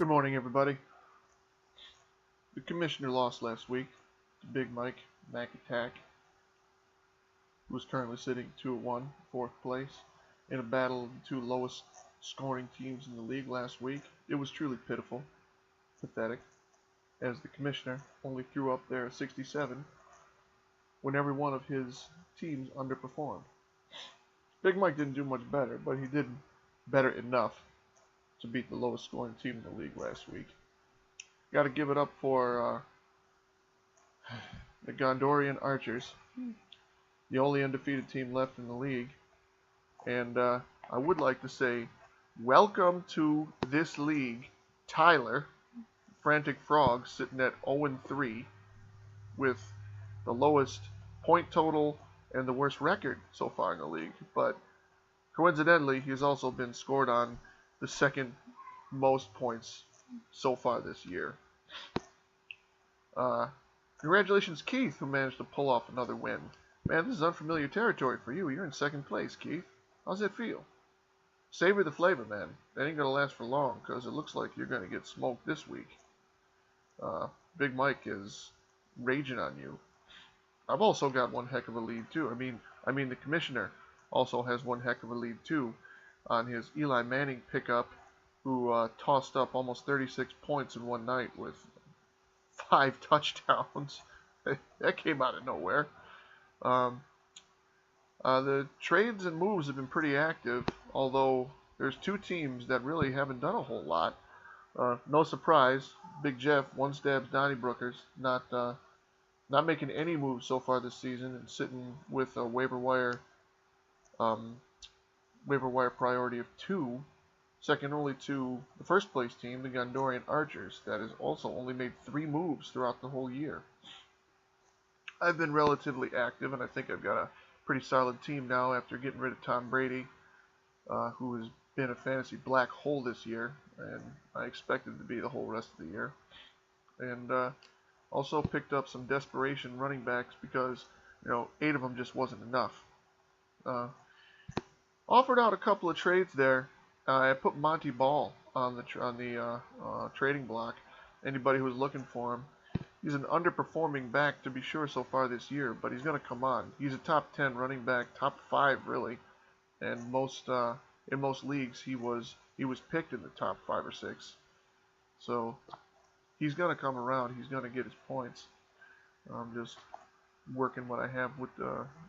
Good morning, everybody. The commissioner lost last week to Big Mike Mac Attack, who is currently sitting 2-1, fourth place, in a battle of the two lowest scoring teams in the league last week. It was truly pitiful, pathetic, as the commissioner only threw up there a 67 when every one of his teams underperformed. Big Mike didn't do much better, but he did better enough to beat the lowest scoring team in the league last week. Got to give it up for the Gondorian Archers, the only undefeated team left in the league. And I would like to say, welcome to this league, Tyler, Frantic Frog, sitting at 0-3 with the lowest point total and the worst record so far in the league. But coincidentally, he's also been scored on the second most points so far this year. Congratulations, Keith, who managed to pull off another win. Man, this is unfamiliar territory for you. You're in second place, Keith. How's that feel? Savor the flavor, man. That ain't going to last for long, because it looks like you're going to get smoked this week. Big Mike is raging on you. I've also got one heck of a lead, too. I mean, the commissioner also has one heck of a lead, too, on his Eli Manning pickup, who tossed up almost 36 points in one night with 5 touchdowns. That came out of nowhere. The trades and moves have been pretty active, although there's two teams that really haven't done a whole lot. No surprise, Big Jeff, one stabs Donnybrooker's, not making any moves so far this season and sitting with a waiver wire priority of 2, second only to the first place team, the Gondorian Archers, that has also only made 3 moves throughout the whole year. I've been relatively active, and I think I've got a pretty solid team now after getting rid of Tom Brady, who has been a fantasy black hole this year, and I expect him to be the whole rest of the year. And also picked up some desperation running backs because, 8 of them just wasn't enough. Offered out a couple of trades there. I put Monty Ball on the trading block. Anybody who was looking for him. He's an underperforming back to be sure so far this year, but he's going to come on. He's a top 10 running back, top 5 really, and in most leagues he was picked in the top 5 or 6. So he's going to come around. He's going to get his points. I'm just working what I have with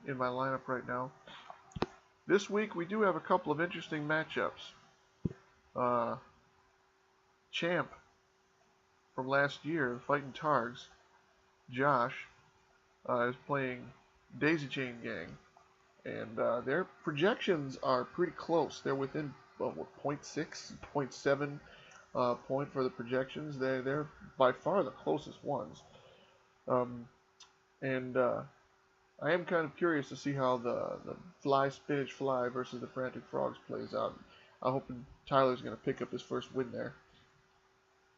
in my lineup right now. This week we do have a couple of interesting matchups. Champ from last year, Fighting Targs, Josh, is playing Daisy Chain Gang, and their projections are pretty close. They're within 0.6, 0.7 point for the projections. They're by far the closest ones. And I am kind of curious to see how the Fly Spinach Fly versus the Frantic Frogs plays out. I'm hoping Tyler's going to pick up his first win there.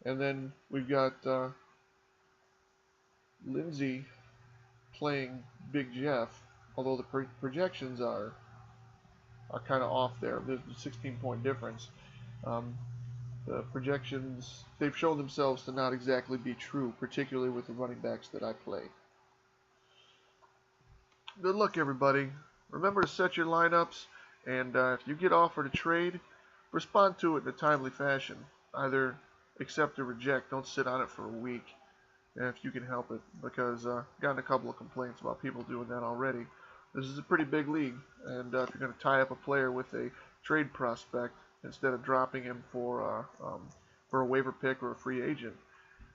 And then we've got Lindsay playing Big Jeff, although the projections are kind of off there. There's a 16-point difference. The projections, they've shown themselves to not exactly be true, particularly with the running backs that I play. Good luck, everybody. Remember to set your lineups, and if you get offered a trade, respond to it in a timely fashion. Either accept or reject. Don't sit on it for a week if you can help it, because I've gotten a couple of complaints about people doing that already. This is a pretty big league, and if you're going to tie up a player with a trade prospect instead of dropping him for a waiver pick or a free agent,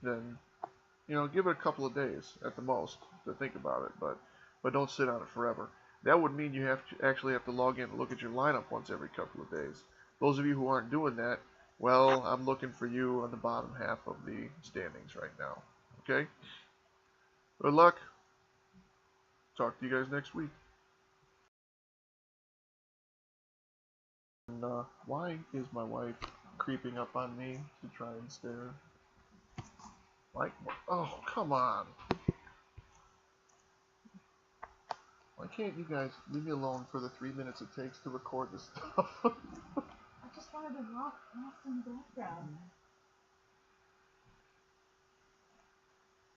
then give it a couple of days at the most to think about it, but don't sit on it forever. That would mean you actually have to log in and look at your lineup once every couple of days. Those of you who aren't doing that, well, I'm looking for you on the bottom half of the standings right now. Okay? Good luck. Talk to you guys next week. And why is my wife creeping up on me to try and stare? Like, oh, come on. Why can't you guys leave me alone for the 3 minutes it takes to record this stuff? I just wanted to walk past in the background.